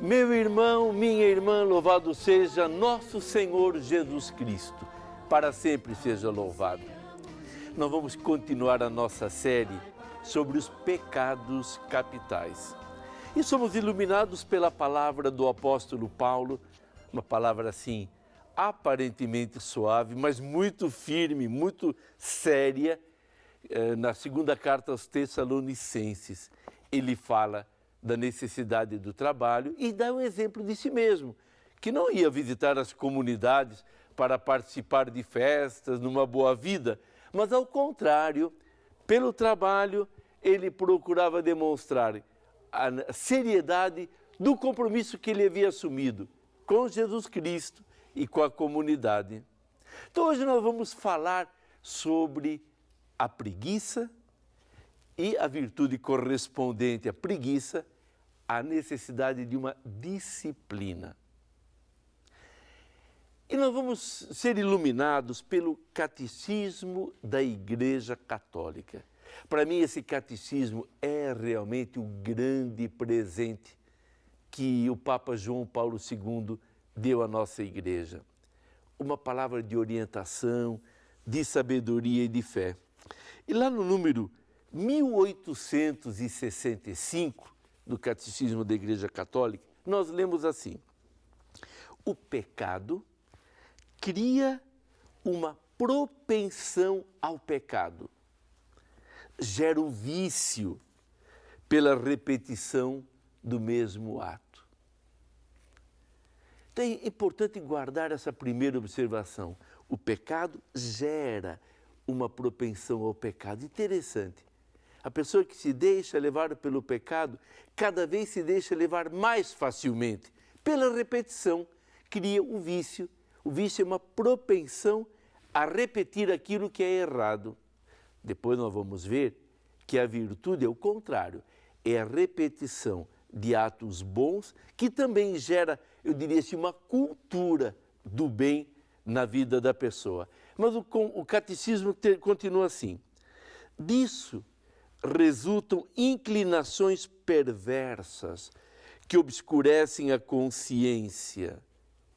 Meu irmão, minha irmã, louvado seja nosso Senhor Jesus Cristo. Para sempre seja louvado. Nós vamos continuar a nossa série sobre os pecados capitais. E somos iluminados pela palavra do apóstolo Paulo, uma palavra assim, aparentemente suave, mas muito firme, muito séria, na segunda carta aos Tessalonicenses. Ele fala da necessidade do trabalho e dá um exemplo de si mesmo, que não ia visitar as comunidades para participar de festas, numa boa vida, mas ao contrário, pelo trabalho, ele procurava demonstrar a seriedade do compromisso que ele havia assumido com Jesus Cristo e com a comunidade. Então hoje nós vamos falar sobre a preguiça e a virtude correspondente à preguiça, a necessidade de uma disciplina. E nós vamos ser iluminados pelo Catecismo da Igreja Católica. Para mim, esse catecismo é realmente o grande presente que o Papa João Paulo II deu à nossa Igreja. Uma palavra de orientação, de sabedoria e de fé. E lá no número 1865 do Catecismo da Igreja Católica, nós lemos assim: o pecado cria uma propensão ao pecado, gera um vício pela repetição do mesmo ato. Então é importante guardar essa primeira observação. O pecado gera uma propensão ao pecado. Interessante. A pessoa que se deixa levar pelo pecado, cada vez se deixa levar mais facilmente. Pela repetição, cria o vício. O vício é uma propensão a repetir aquilo que é errado. Depois nós vamos ver que a virtude é o contrário. É a repetição de atos bons que também gera, eu diria assim, uma cultura do bem na vida da pessoa. Mas o catecismo continua assim. Disso resultam inclinações perversas que obscurecem a consciência.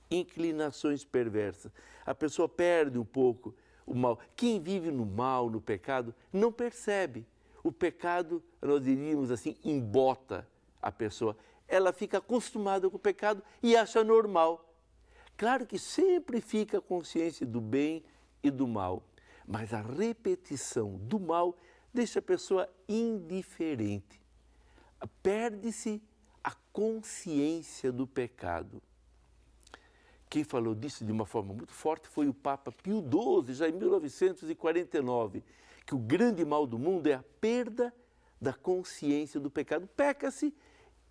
Inclinações perversas. A pessoa perde um pouco o mal. Quem vive no mal, no pecado, não percebe. O pecado, nós diríamos assim, embota a pessoa. Ela fica acostumada com o pecado e acha normal. Claro que sempre fica a consciência do bem e do mal, mas a repetição do mal deixa a pessoa indiferente. Perde-se a consciência do pecado. Quem falou disso de uma forma muito forte foi o Papa Pio XII, já em 1949, que o grande mal do mundo é a perda da consciência do pecado. Peca-se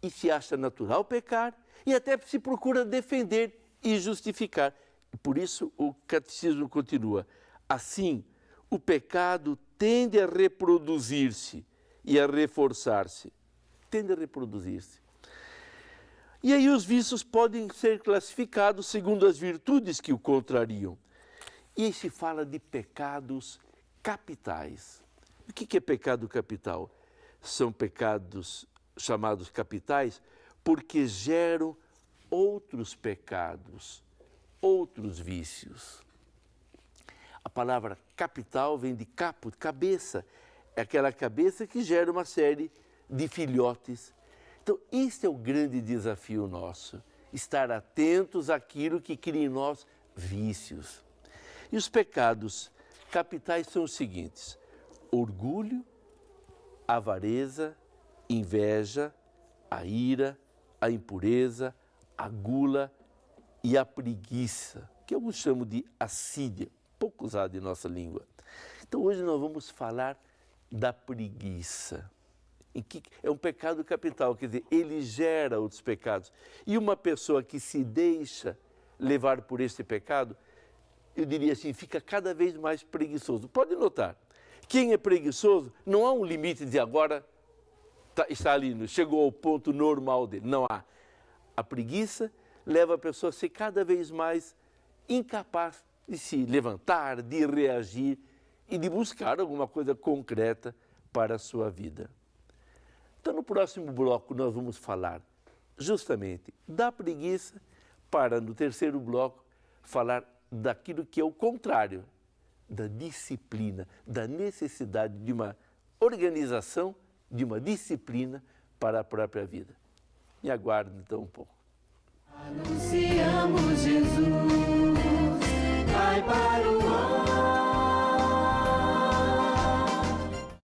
e se acha natural pecar e até se procura defender e justificar. Por isso o catecismo continua. Assim, o pecado tende a reproduzir-se e a reforçar-se. Tende a reproduzir-se. E aí os vícios podem ser classificados segundo as virtudes que o contrariam. E aí se fala de pecados capitais. O que é pecado capital? São pecados chamados capitais porque geram outros pecados, outros vícios. A palavra capital vem de caput, cabeça. É aquela cabeça que gera uma série de filhotes. Então, este é o grande desafio nosso, estar atentos àquilo que cria em nós vícios. E os pecados capitais são os seguintes: orgulho, avareza, inveja, a ira, a impureza, a gula e a preguiça, que alguns chamam de assídia, pouco usado em nossa língua. Então hoje nós vamos falar da preguiça. É um pecado capital, quer dizer, ele gera outros pecados. E uma pessoa que se deixa levar por este pecado, eu diria assim, fica cada vez mais preguiçoso. Pode notar, quem é preguiçoso, não há um limite de agora está ali, chegou ao ponto normal dele. Não há. A preguiça leva a pessoa a ser cada vez mais incapaz de se levantar, de reagir e de buscar alguma coisa concreta para a sua vida. Então, no próximo bloco, nós vamos falar justamente da preguiça para, no terceiro bloco, falar daquilo que é o contrário, da disciplina, da necessidade de uma organização, de uma disciplina para a própria vida. Me aguarde então um pouco. Anunciamos Jesus, vai para o